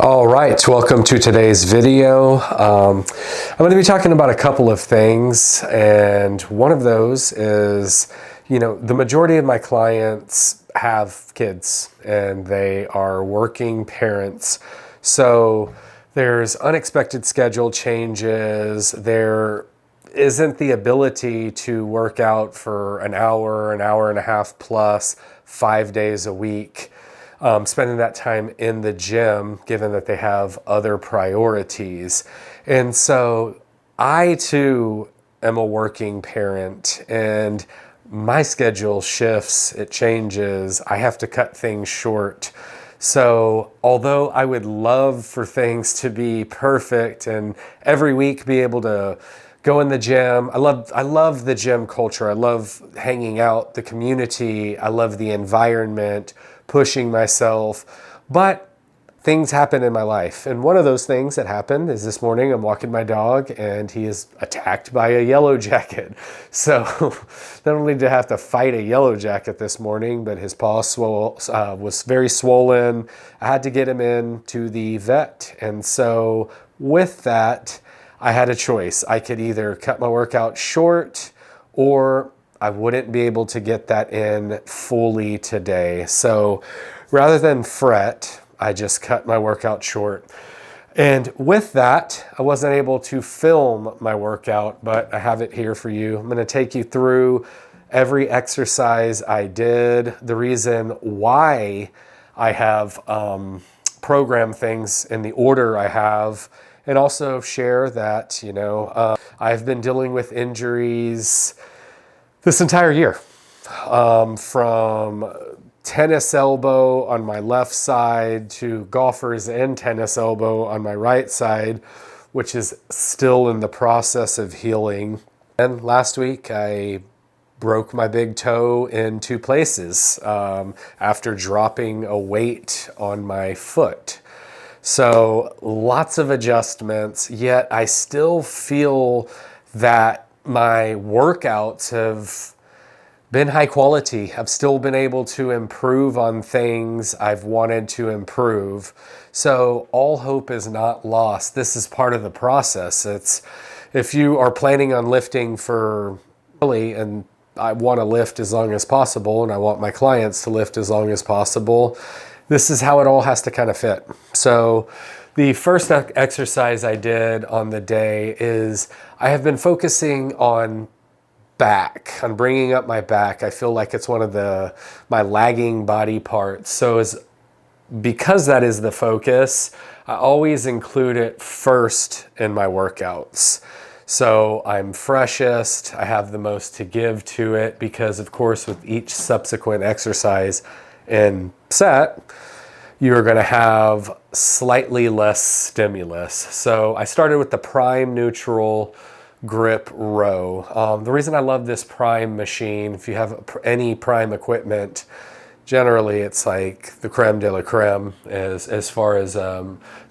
All right, welcome to today's video. I'm going to be talking about a couple of things, and one of those is, the majority of my clients have kids and they are working parents. So there's unexpected schedule changes. There isn't the ability to work out for an hour and a half plus 5 days a week. Spending that time in the gym, given that they have other priorities. And so I too am a working parent, and my schedule shifts, it changes, I have to cut things short. So although I would love for things to be perfect and every week be able to go in the gym, I love the gym culture. I love hanging out, the community, I love the environment, pushing myself, but things happen in my life. And one of those things that happened is this morning I'm walking my dog and he is attacked by a yellow jacket. So not only did I have to fight a yellow jacket this morning, but his paw was very swollen. I had to get him in to the vet. And so with that, I had a choice. I could either cut my workout short or I wouldn't be able to get that in fully today. So rather than fret, I just cut my workout short. And with that, I wasn't able to film my workout, but I have it here for you. I'm going to take you through every exercise I did, the reason why I have programmed things in the order I have, and also share that, I've been dealing with injuries this entire year, from tennis elbow on my left side to golfer's and tennis elbow on my right side, which is still in the process of healing. And last week I broke my big toe in 2 places after dropping a weight on my foot. So lots of adjustments, yet I still feel that my workouts have been high quality. I've still been able to improve on things I've wanted to improve. So all hope is not lost. This is part of the process. If you are planning on lifting for really, and I want to lift as long as possible, and I want my clients to lift as long as possible, this is how it all has to kind of fit. So the first exercise I did on the day is I have been focusing on back, on bringing up my back. I feel like it's one of my lagging body parts. So because that is the focus, I always include it first in my workouts. So I'm freshest, I have the most to give to it, because of course with each subsequent exercise and set, you're going to have slightly less stimulus. So I started with the prime neutral grip row. The reason I love this prime machine, if you have any prime equipment, generally it's like the creme de la creme as far as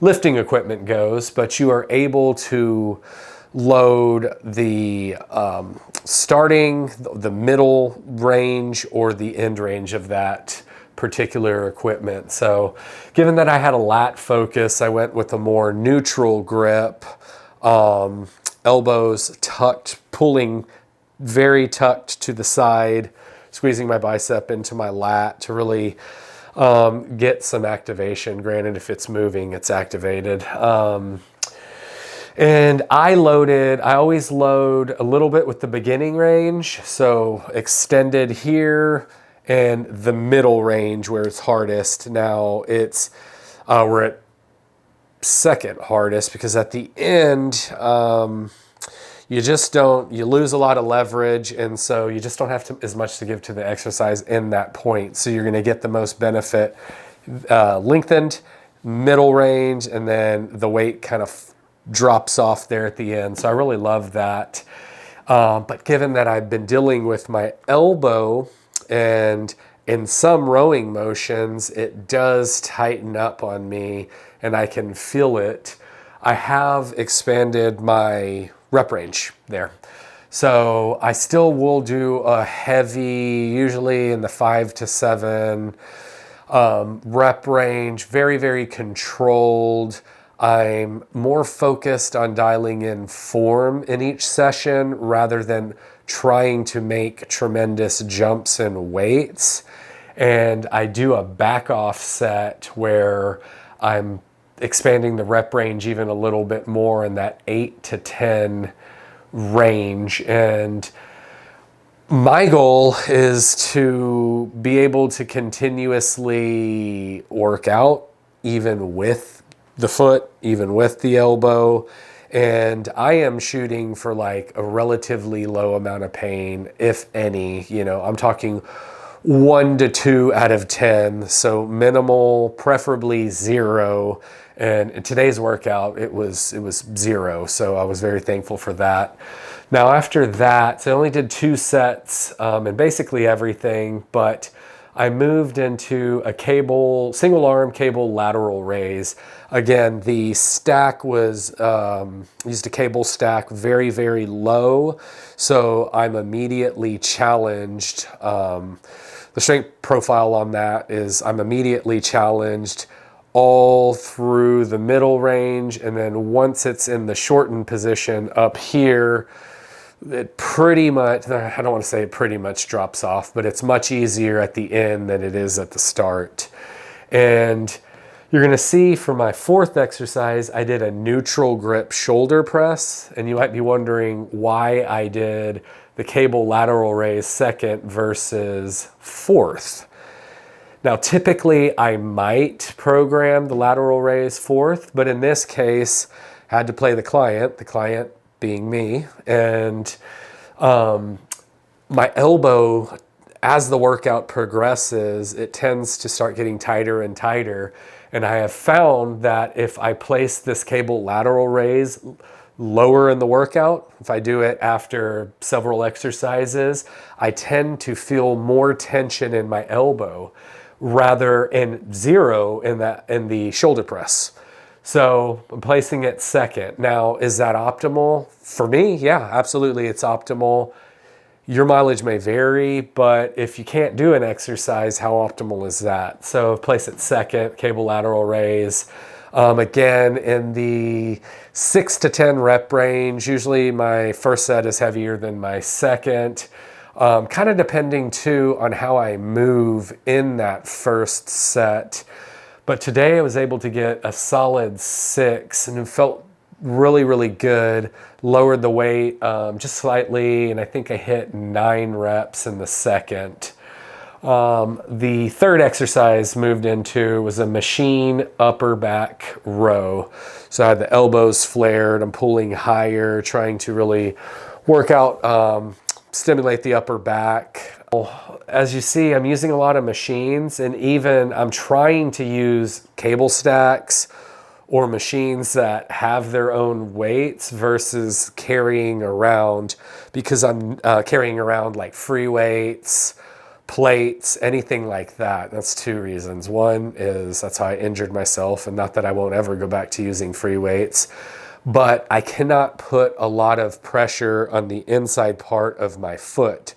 lifting equipment goes, but you are able to load the starting, the middle range, or the end range of that particular equipment. So given that I had a lat focus, I went with a more neutral grip, elbows tucked, pulling very tucked to the side, squeezing my bicep into my lat to really get some activation. Granted, if it's moving, it's activated. And I always load a little bit with the beginning range, so extended here, and the middle range where it's hardest. Now we're at second hardest, because at the end, you lose a lot of leverage, and so you just don't have as much to give to the exercise in that point. So you're going to get the most benefit lengthened, middle range, and then the weight kind of drops off there at the end. So I really love that. But given that I've been dealing with my elbow, and in some rowing motions, it does tighten up on me and I can feel it, I have expanded my rep range there. So I still will do a heavy, usually in the 5 to 7 Rep range, very, very controlled. I'm more focused on dialing in form in each session rather than trying to make tremendous jumps in weights. And I do a back off set where I'm expanding the rep range even a little bit more in that 8 to 10 range. And my goal is to be able to continuously work out even with the foot, even with the elbow. And I am shooting for like a relatively low amount of pain, if any. You know, I'm talking 1 to 2 out of 10. So minimal, preferably 0. And in today's workout, it was 0. So I was very thankful for that. Now after that, so I only did 2 sets and basically everything, but I moved into a single arm cable lateral raise. Again, the stack was, used a cable stack very, very low. So I'm immediately challenged. The strength profile on that is I'm immediately challenged all through the middle range. And then once it's in the shortened position up here, it pretty much, I don't want to say it pretty much drops off, but it's much easier at the end than it is at the start. And you're going to see for my 4th exercise, I did a neutral grip shoulder press. And you might be wondering why I did the cable lateral raise 2nd versus 4th. Now, typically I might program the lateral raise 4th, but in this case, I had to play the client being me, and my elbow, as the workout progresses, it tends to start getting tighter and tighter. And I have found that if I place this cable lateral raise lower in the workout, if I do it after several exercises, I tend to feel more tension in my elbow rather in 0 in the shoulder press. So I'm placing it 2nd. Now, is that optimal? For me, yeah, absolutely, it's optimal. Your mileage may vary, but if you can't do an exercise, how optimal is that? So place it 2nd, cable lateral raise. Again, in the 6 to 10 rep range. Usually my first set is heavier than my second. Kind of depending too on how I move in that first set. But today I was able to get a solid 6 and it felt really, really good. Lowered the weight just slightly, and I think I hit 9 reps in the second. The third exercise moved into was a machine upper back row. So I had the elbows flared, I'm pulling higher, trying to really work out, stimulate the upper back. As you see, I'm using a lot of machines, and even I'm trying to use cable stacks or machines that have their own weights versus carrying around, because I'm carrying around like free weights, plates, anything like that. That's 2 reasons. One is that's how I injured myself, and not that I won't ever go back to using free weights, but I cannot put a lot of pressure on the inside part of my foot.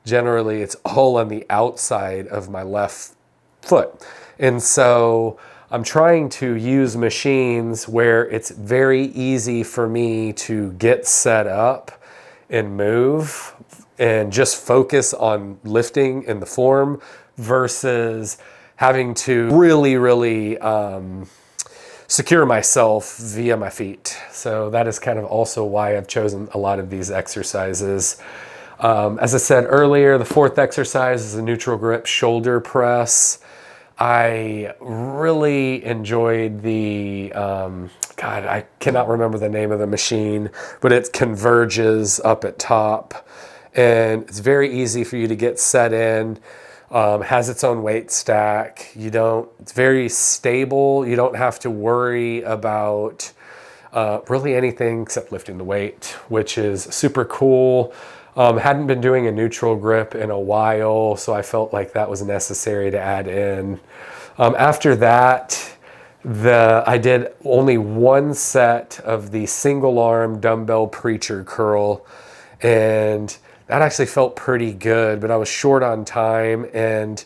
Generally, it's all on the outside of my left foot. And so I'm trying to use machines where it's very easy for me to get set up and move and just focus on lifting in the form versus having to really, really secure myself via my feet. So that is kind of also why I've chosen a lot of these exercises. As I said earlier, the 4th exercise is a neutral grip shoulder press. I really enjoyed the, God, I cannot remember the name of the machine, but it converges up at top. And it's very easy for you to get set in. Has its own weight stack. It's very stable. You don't have to worry about really anything except lifting the weight, which is super cool. Hadn't been doing a neutral grip in a while, so I felt like that was necessary to add in. After that, I did only 1 set of the single arm dumbbell preacher curl, and that actually felt pretty good, but I was short on time, and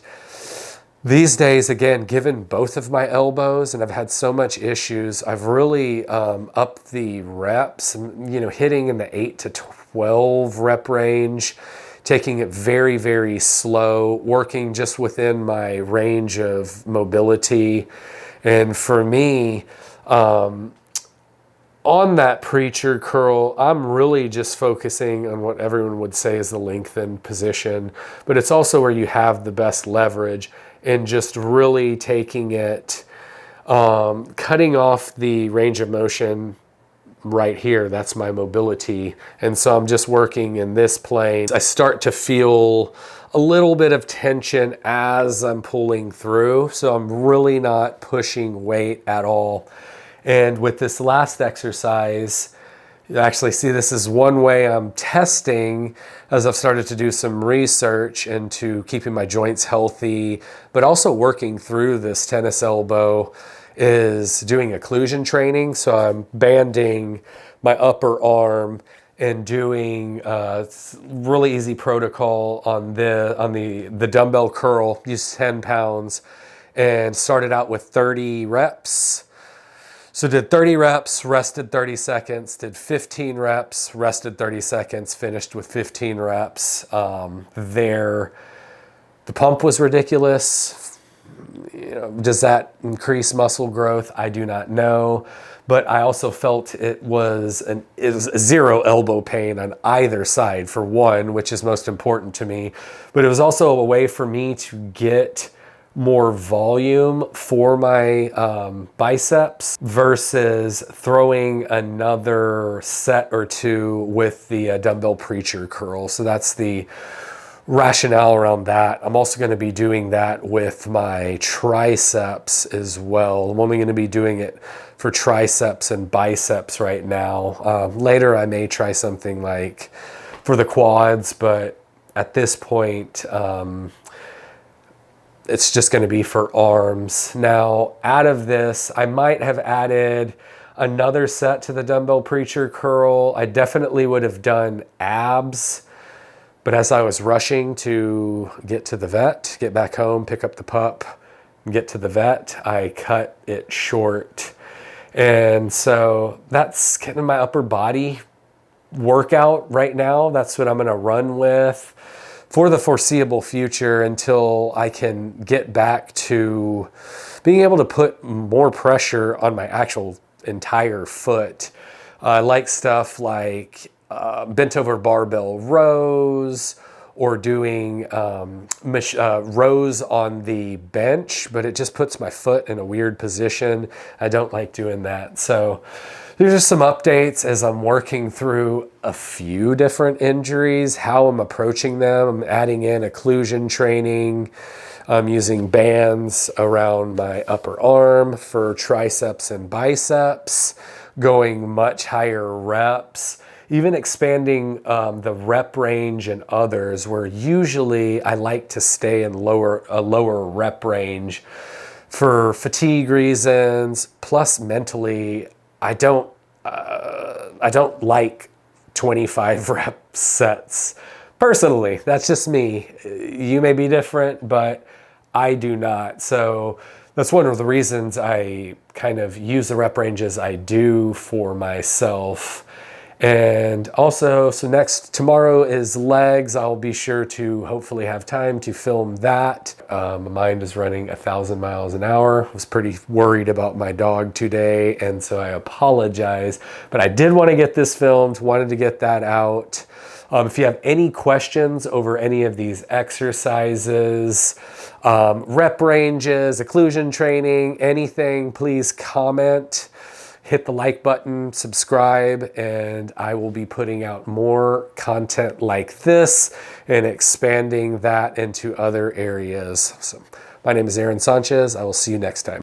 These days, again, given both of my elbows, and I've had so much issues, I've really upped the reps, hitting in the 8 to 12 rep range, taking it very, very slow, working just within my range of mobility. And for me, on that preacher curl, I'm really just focusing on what everyone would say is the lengthened position, but it's also where you have the best leverage, and just really taking it, cutting off the range of motion right here. That's my mobility. And so I'm just working in this plane. I start to feel a little bit of tension as I'm pulling through. So I'm really not pushing weight at all. And with this last exercise, you actually see this is one way I'm testing as I've started to do some research into keeping my joints healthy, but also working through this tennis elbow, is doing occlusion training. So I'm banding my upper arm and doing really easy protocol on the dumbbell curl, use 10 pounds, and started out with 30 reps. So did 30 reps, rested 30 seconds, did 15 reps, rested 30 seconds, finished with 15 reps. The pump was ridiculous. Does that increase muscle growth? I do not know. But I also felt it was zero elbow pain on either side, for one, which is most important to me. But it was also a way for me to get more volume for my biceps versus throwing another set or two with the dumbbell preacher curl. So that's the rationale around that. I'm also going to be doing that with my triceps as well. I'm only going to be doing it for triceps and biceps right now. Later I may try something like for the quads, but at this point, it's just going to be for arms. Now, out of this, I might have added another set to the dumbbell preacher curl. I definitely would have done abs, but as I was rushing to get to the vet, get back home, pick up the pup, and get to the vet, I cut it short. And so that's kind of my upper body workout right now. That's what I'm going to run with for the foreseeable future until I can get back to being able to put more pressure on my actual entire foot. I like stuff like bent over barbell rows, or doing rows on the bench, but it just puts my foot in a weird position. I don't like doing that. So there's just some updates as I'm working through a few different injuries, how I'm approaching them. I'm adding in occlusion training. I'm using bands around my upper arm for triceps and biceps, going much higher reps, even expanding the rep range in others, where usually I like to stay in a lower rep range for fatigue reasons, plus mentally, I don't like 25 rep sets. Personally, that's just me. You may be different, but I do not. So that's one of the reasons I kind of use the rep ranges I do for myself. And also, tomorrow is legs. I'll be sure to hopefully have time to film that. My mind is running 1,000 miles an hour. I was pretty worried about my dog today, and so I apologize. But I did want to get this filmed, wanted to get that out. If you have any questions over any of these exercises, rep ranges, occlusion training, anything, please comment. Hit the like button, subscribe, and I will be putting out more content like this and expanding that into other areas. So, my name is Aaron Sanchez. I will see you next time.